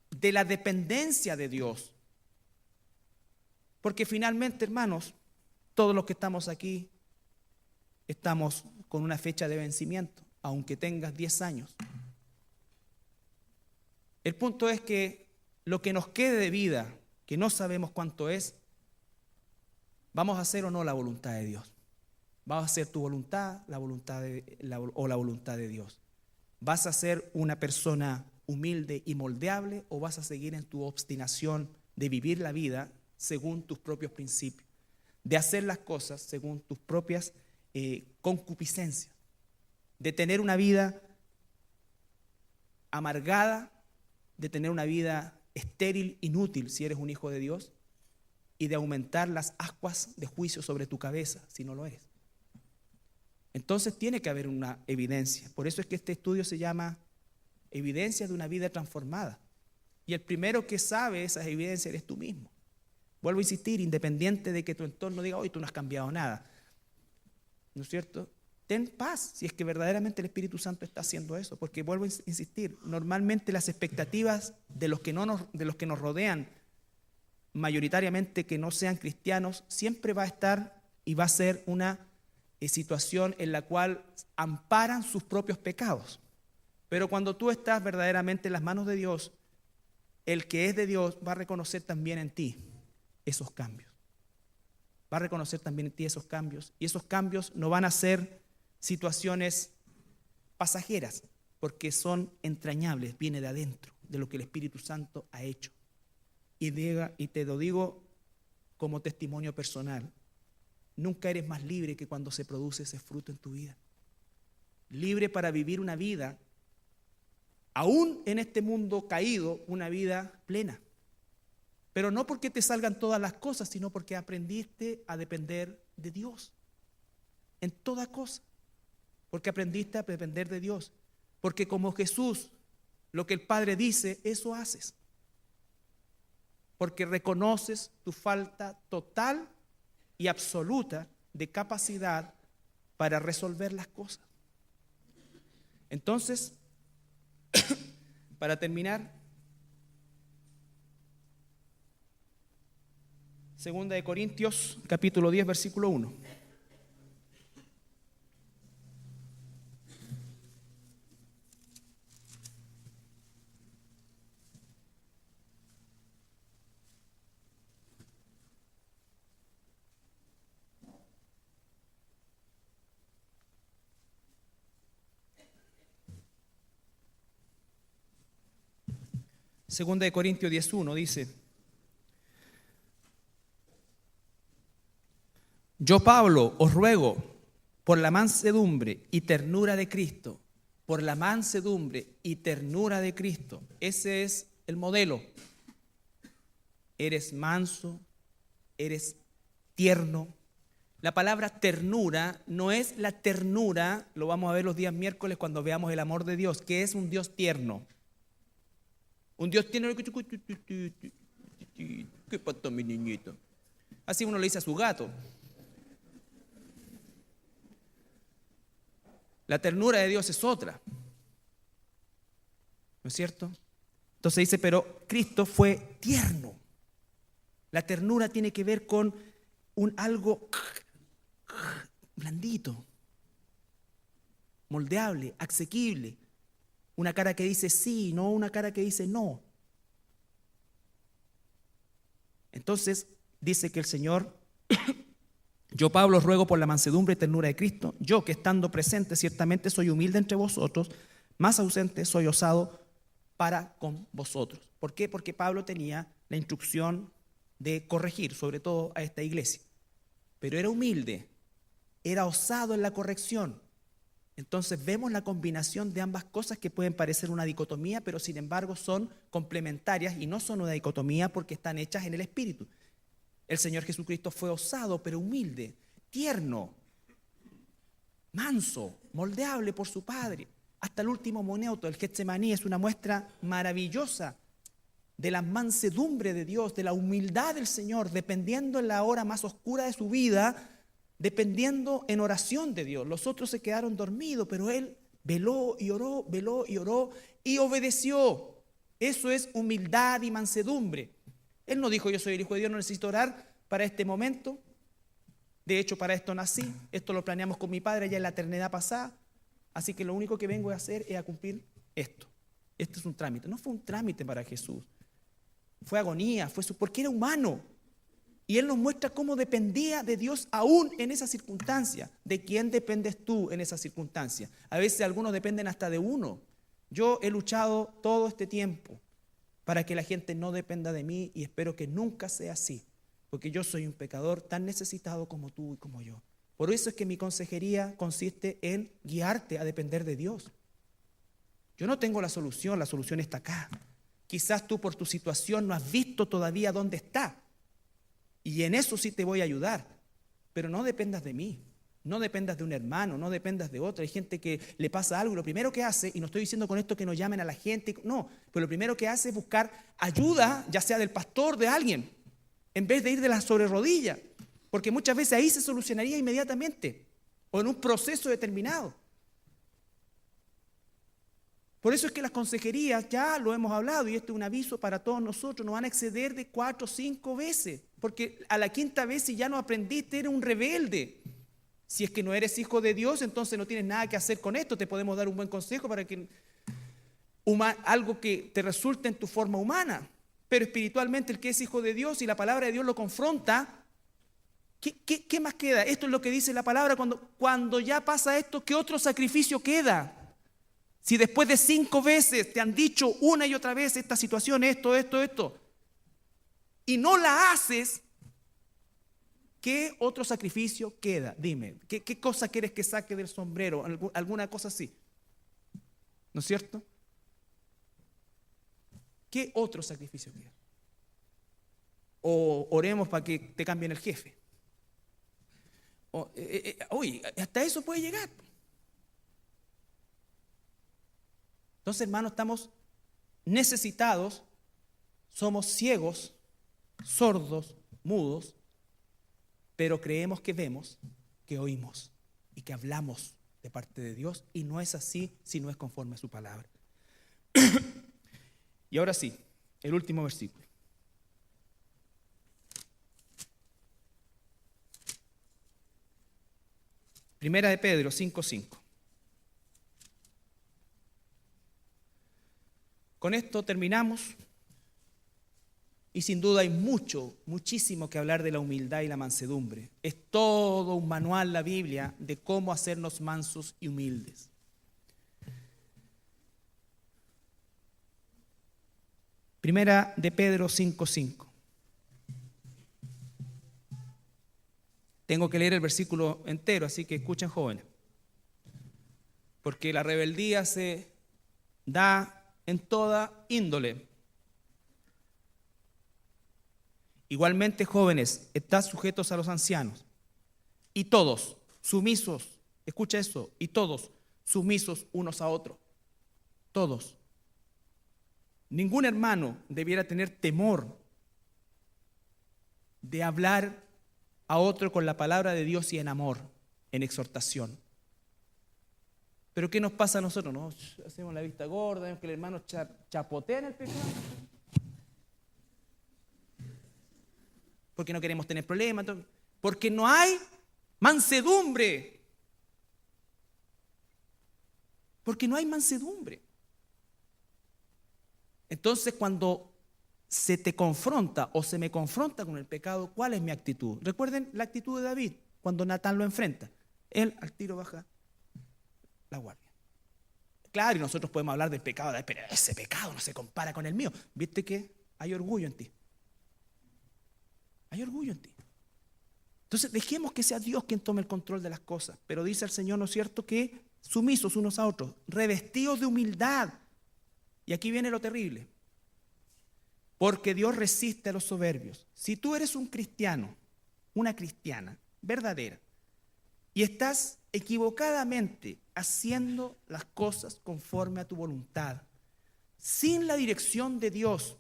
de la dependencia de Dios. Porque finalmente, hermanos, todos los que estamos aquí estamos con una fecha de vencimiento, aunque tengas 10 años. El punto es que lo que nos quede de vida, que no sabemos cuánto es, ¿vamos a hacer o no la voluntad de Dios? ¿Vas a hacer tu voluntad, la voluntad o la voluntad de Dios? ¿Vas a ser una persona humilde y moldeable o vas a seguir en tu obstinación de vivir la vida según tus propios principios, de hacer las cosas según tus propias concupiscencias, de tener una vida amargada, de tener una vida estéril, inútil si eres un hijo de Dios, y de aumentar las ascuas de juicio sobre tu cabeza si no lo eres? Entonces tiene que haber una evidencia. Por eso es que este estudio se llama Evidencia de una vida transformada. Y el primero que sabe esas evidencias eres tú mismo. Vuelvo a insistir, independiente de que tu entorno diga, hoy tú no has cambiado nada. ¿No es cierto? Ten paz si es que verdaderamente el Espíritu Santo está haciendo eso. Porque vuelvo a insistir, normalmente las expectativas de los que nos rodean, mayoritariamente que no sean cristianos, siempre va a estar y va a ser una situación en la cual amparan sus propios pecados. Pero cuando tú estás verdaderamente en las manos de Dios, el que es de Dios va a reconocer también en ti esos cambios. Va a reconocer también en ti esos cambios. Y esos cambios no van a ser situaciones pasajeras, porque son entrañables, viene de adentro, de lo que el Espíritu Santo ha hecho. Y te lo digo como testimonio personal. Nunca eres más libre que cuando se produce ese fruto en tu vida. Libre para vivir una vida, aún en este mundo caído, una vida plena. Pero no porque te salgan todas las cosas, sino porque aprendiste a depender de Dios. En toda cosa. Porque aprendiste a depender de Dios. Porque como Jesús, lo que el Padre dice, eso haces. Porque reconoces tu falta total y absoluta de capacidad para resolver las cosas. Entonces, para terminar, 2 Corintios, capítulo 10, versículo 1. Segunda de Corintios 10:1 dice: Yo, Pablo, os ruego por la mansedumbre y ternura de Cristo, por la mansedumbre y ternura de Cristo. Ese es el modelo. Eres manso, eres tierno. La palabra ternura no es la ternura, lo vamos a ver los días miércoles cuando veamos el amor de Dios, que es un Dios tierno. Un Dios tierno. ¿Qué pasó, mi niñito? Así uno le dice a su gato. La ternura de Dios es otra. ¿No es cierto? Entonces dice, pero Cristo fue tierno. La ternura tiene que ver con algo blandito, moldeable, asequible. Una cara que dice sí, no una cara que dice no. Entonces dice que el Señor, yo Pablo os ruego por la mansedumbre y ternura de Cristo, yo que estando presente ciertamente soy humilde entre vosotros, más ausente soy osado para con vosotros. ¿Por qué? Porque Pablo tenía la instrucción de corregir, sobre todo a esta iglesia. Pero era humilde, era osado en la corrección. Entonces vemos la combinación de ambas cosas que pueden parecer una dicotomía, pero sin embargo son complementarias y no son una dicotomía porque están hechas en el Espíritu. El Señor Jesucristo fue osado, pero humilde, tierno, manso, moldeable por su Padre. Hasta el último momento, el Getsemaní es una muestra maravillosa de la mansedumbre de Dios, de la humildad del Señor, dependiendo en la hora más oscura de su vida, dependiendo en oración de Dios. Los otros se quedaron dormidos, pero Él veló y oró y obedeció. Eso es humildad y mansedumbre. Él no dijo, yo soy el Hijo de Dios, no necesito orar para este momento. De hecho, para esto nací, esto lo planeamos con mi padre ya en la eternidad pasada, así que lo único que vengo a hacer es a cumplir esto. Este es un trámite. No fue un trámite para Jesús, fue agonía, porque era humano. Y Él nos muestra cómo dependía de Dios aún en esa circunstancia. ¿De quién dependes tú en esa circunstancia? A veces algunos dependen hasta de uno. Yo he luchado todo este tiempo para que la gente no dependa de mí y espero que nunca sea así, porque yo soy un pecador tan necesitado como tú y como yo. Por eso es que mi consejería consiste en guiarte a depender de Dios. Yo no tengo la solución está acá. Quizás tú por tu situación no has visto todavía dónde está. Y en eso sí te voy a ayudar, pero no dependas de mí, no dependas de un hermano, no dependas de otro. Hay gente que le pasa algo y lo primero que hace, y no estoy diciendo con esto que no llamen a la gente, no, pero lo primero que hace es buscar ayuda, ya sea del pastor, de alguien, en vez de ir de la sobre rodilla, porque muchas veces ahí se solucionaría inmediatamente o en un proceso determinado. Por eso es que las consejerías, ya lo hemos hablado, y esto es un aviso para todos nosotros, no van a exceder de 4 o 5 veces, porque a la quinta vez, si ya no aprendiste, eres un rebelde. Si es que no eres hijo de Dios, entonces no tienes nada que hacer con esto. Te podemos dar un buen consejo para que algo que te resulte en tu forma humana, pero espiritualmente el que es hijo de Dios y la palabra de Dios lo confronta, ¿qué más queda? Esto es lo que dice la palabra, cuando ya pasa esto, ¿qué otro sacrificio queda? Si después de 5 veces te han dicho una y otra vez esta situación, esto, y no la haces, ¿qué otro sacrificio queda? Dime, ¿qué cosa quieres que saque del sombrero? ¿Alguna cosa así? ¿No es cierto? ¿Qué otro sacrificio queda? O oremos para que te cambien el jefe. Oye, hasta eso puede llegar. Entonces, hermanos, estamos necesitados, somos ciegos, sordos, mudos, pero creemos que vemos, que oímos y que hablamos de parte de Dios, y no es así si no es conforme a su palabra. Y ahora sí, el último versículo. Primera de Pedro 5:5. Con esto terminamos, y sin duda hay muchísimo que hablar de la humildad y la mansedumbre. Es todo un manual la Biblia de cómo hacernos mansos y humildes. Primera de Pedro 5:5. Tengo que leer el versículo entero, así que escuchen, jóvenes. Porque la rebeldía se da en toda índole. Igualmente, jóvenes, estad sujetos a los ancianos, y todos sumisos, escucha eso, y todos sumisos unos a otros. Todos. Ningún hermano debiera tener temor de hablar a otro con la palabra de Dios y en amor, en exhortación. Pero ¿qué nos pasa a nosotros? ¿No? Hacemos la vista gorda, vemos que el hermano chapotea en el pecado, porque no queremos tener problemas, porque no hay mansedumbre. Porque no hay mansedumbre. Entonces, cuando se te confronta o se me confronta con el pecado, ¿cuál es mi actitud? Recuerden la actitud de David cuando Natán lo enfrenta. Él al tiro baja la guardia. Claro, y nosotros podemos hablar del pecado, pero ese pecado no se compara con el mío. ¿Viste que hay orgullo en ti? Hay orgullo en ti. Entonces dejemos que sea Dios quien tome el control de las cosas. Pero dice el Señor, ¿no es cierto?, que sumisos unos a otros, revestidos de humildad. Y aquí viene lo terrible. Porque Dios resiste a los soberbios. Si tú eres un cristiano, una cristiana verdadera, y estás equivocadamente haciendo las cosas conforme a tu voluntad, sin la dirección de Dios,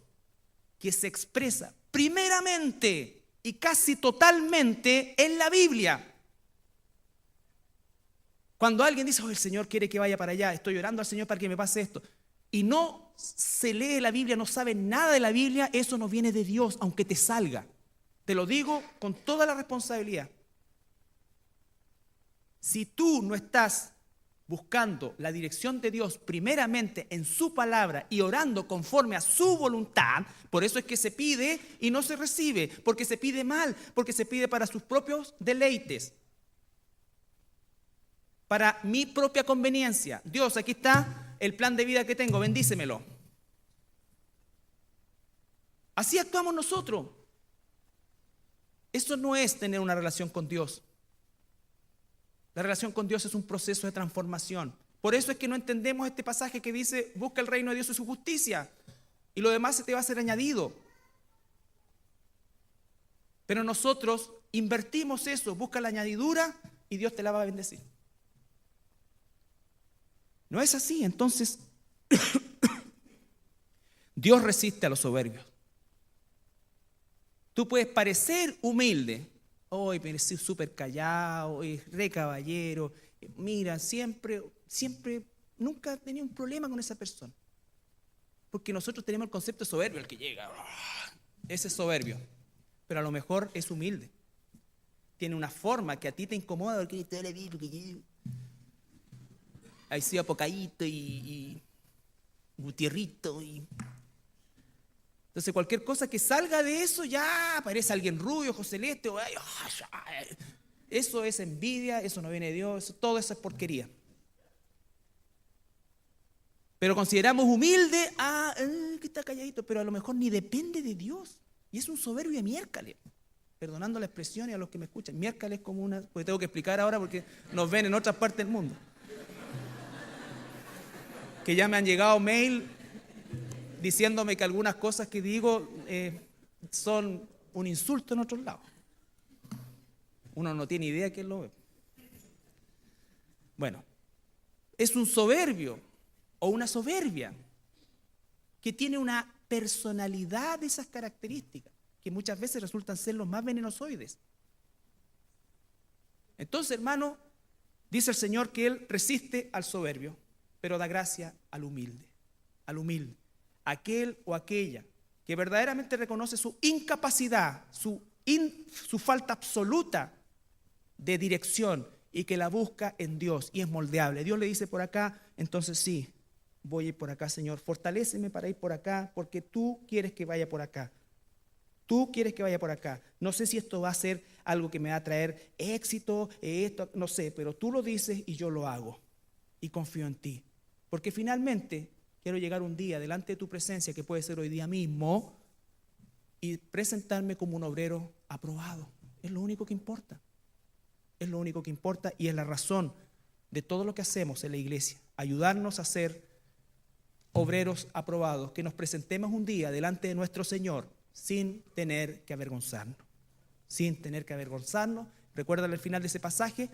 que se expresa primeramente y casi totalmente en la Biblia. Cuando alguien dice, el Señor quiere que vaya para allá, estoy orando al Señor para que me pase esto, y no se lee la Biblia, no sabe nada de la Biblia, eso no viene de Dios, aunque te salga. Te lo digo con toda la responsabilidad. Si tú no estás buscando la dirección de Dios primeramente en su palabra y orando conforme a su voluntad, por eso es que se pide y no se recibe, porque se pide mal, porque se pide para sus propios deleites, para mi propia conveniencia. Dios, aquí está el plan de vida que tengo, bendícemelo. Así actuamos nosotros. Eso no es tener una relación con Dios. La relación con Dios es un proceso de transformación. Por eso es que no entendemos este pasaje que dice, busca el reino de Dios y su justicia, y lo demás se te va a ser añadido. Pero nosotros invertimos eso, busca la añadidura y Dios te la va a bendecir. No es así. Entonces, Dios resiste a los soberbios. Tú puedes parecer humilde. Hoy parecí súper callado, re caballero. Mira, siempre, nunca he tenido un problema con esa persona. Porque nosotros tenemos el concepto de soberbio, el que llega. Ese es soberbio. Pero a lo mejor es humilde. Tiene una forma que a ti te incomoda, porque ahí sí, Apocayito y Gutierrito. Entonces cualquier cosa que salga de eso ya aparece alguien rubio, ojos celestes. Eso es envidia, eso no viene de Dios, todo eso es porquería. Pero consideramos humilde que está calladito, pero a lo mejor ni depende de Dios. Y es un soberbio de miércoles. Perdonando la expresión y a los que me escuchan, miércoles como una, porque tengo que explicar ahora porque nos ven en otras partes del mundo. Que ya me han llegado mail diciéndome que algunas cosas que digo son un insulto en otros lados. Uno no tiene idea de quién lo ve. Bueno, es un soberbio o una soberbia que tiene una personalidad de esas características que muchas veces resultan ser los más venenosoides. Entonces, hermano, dice el Señor que Él resiste al soberbio, pero da gracia al humilde, aquel o aquella que verdaderamente reconoce su incapacidad, su falta absoluta de dirección y que la busca en Dios y es moldeable. Dios le dice por acá, entonces sí, voy a ir por acá, Señor, fortaléceme para ir por acá porque tú quieres que vaya por acá. Tú quieres que vaya por acá. No sé si esto va a ser algo que me va a traer éxito, esto, no sé, pero tú lo dices y yo lo hago y confío en ti. Porque finalmente quiero llegar un día delante de tu presencia, que puede ser hoy día mismo, y presentarme como un obrero aprobado. Es lo único que importa. Es lo único que importa y es la razón de todo lo que hacemos en la iglesia. Ayudarnos a ser obreros aprobados, que nos presentemos un día delante de nuestro Señor sin tener que avergonzarnos. Sin tener que avergonzarnos. Recuérdale al final de ese pasaje,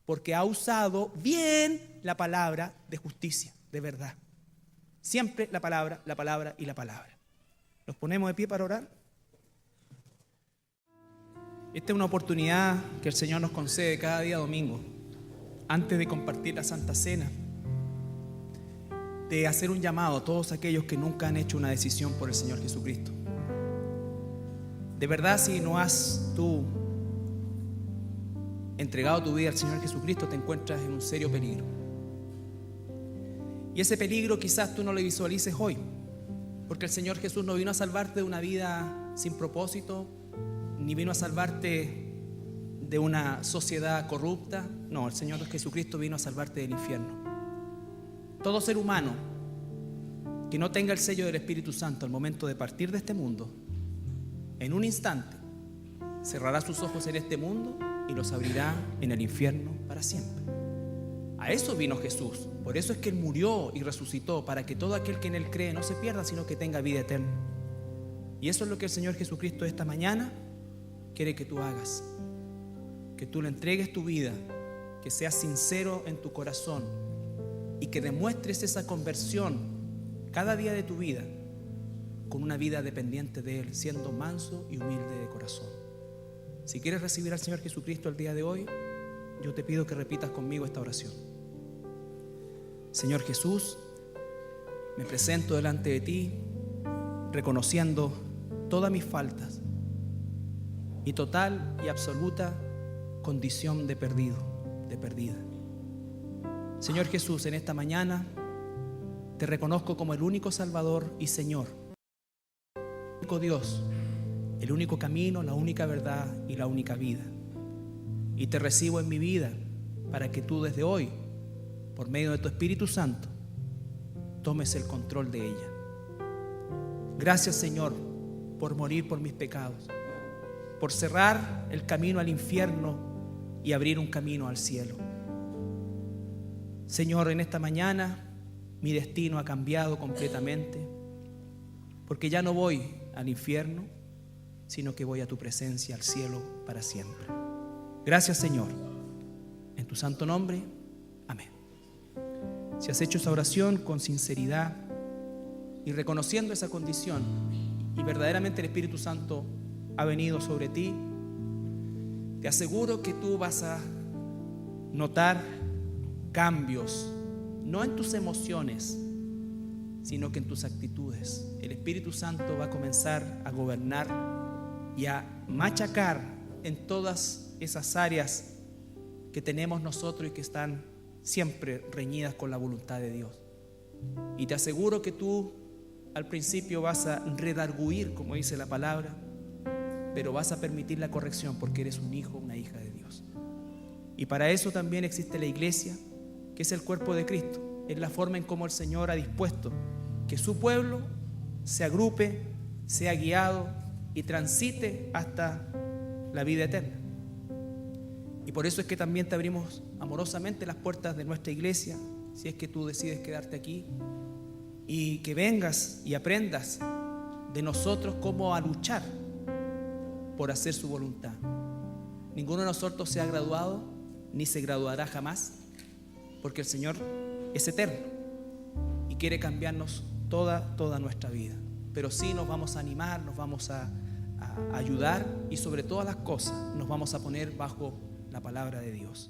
porque ha usado bien la palabra de justicia, de verdad. Siempre la palabra y la palabra. ¿Nos ponemos de pie para orar? Esta es una oportunidad que el Señor nos concede cada día domingo, antes de compartir la Santa Cena, de hacer un llamado a todos aquellos que nunca han hecho una decisión por el Señor Jesucristo. De verdad, si no has tú entregado tu vida al Señor Jesucristo, te encuentras en un serio peligro. Y ese peligro quizás tú no lo visualices hoy, porque el Señor Jesús no vino a salvarte de una vida sin propósito, ni vino a salvarte de una sociedad corrupta. No, el Señor Jesucristo vino a salvarte del infierno. Todo ser humano que no tenga el sello del Espíritu Santo al momento de partir de este mundo, en un instante cerrará sus ojos en este mundo y los abrirá en el infierno para siempre. A eso vino Jesús. Por eso es que Él murió y resucitó, para que todo aquel que en Él cree no se pierda, sino que tenga vida eterna. Y eso es lo que el Señor Jesucristo esta mañana quiere que tú hagas. Que tú le entregues tu vida, que seas sincero en tu corazón y que demuestres esa conversión cada día de tu vida con una vida dependiente de Él, siendo manso y humilde de corazón. Si quieres recibir al Señor Jesucristo el día de hoy, yo te pido que repitas conmigo esta oración. Señor Jesús, me presento delante de ti, reconociendo todas mis faltas y total y absoluta condición de perdido. de perdida. Señor Jesús, en esta mañana te reconozco como el único Salvador y Señor, el único Dios, el único camino, la única verdad y la única vida. Y te recibo en mi vida para que tú desde hoy, por medio de tu Espíritu Santo, tomes el control de ella. Gracias, Señor, por morir por mis pecados, por cerrar el camino al infierno y abrir un camino al cielo. Señor, en esta mañana mi destino ha cambiado completamente, porque ya no voy al infierno, sino que voy a tu presencia, al cielo, para siempre. Gracias, Señor. En tu santo nombre, amén. Si has hecho esa oración con sinceridad y reconociendo esa condición, y verdaderamente el Espíritu Santo ha venido sobre ti, te aseguro que tú vas a notar cambios, no en tus emociones, sino que en tus actitudes. El Espíritu Santo va a comenzar a gobernar y a machacar en todas esas áreas que tenemos nosotros y que están siempre reñidas con la voluntad de Dios. Y te aseguro que tú al principio vas a redarguir, como dice la palabra, pero vas a permitir la corrección porque eres un hijo, una hija de Dios. Y para eso también existe la iglesia, que es el cuerpo de Cristo. Es la forma en cómo el Señor ha dispuesto que su pueblo se agrupe, sea guiado y transite hasta la vida eterna. Y por eso es que también te abrimos amorosamente las puertas de nuestra iglesia, si es que tú decides quedarte aquí, y que vengas y aprendas de nosotros cómo a luchar por hacer su voluntad. Ninguno de nosotros se ha graduado ni se graduará jamás, porque el Señor es eterno y quiere cambiarnos toda nuestra vida. Pero sí nos vamos a animar, nos vamos a ayudar y sobre todas las cosas nos vamos a poner bajo la palabra de Dios.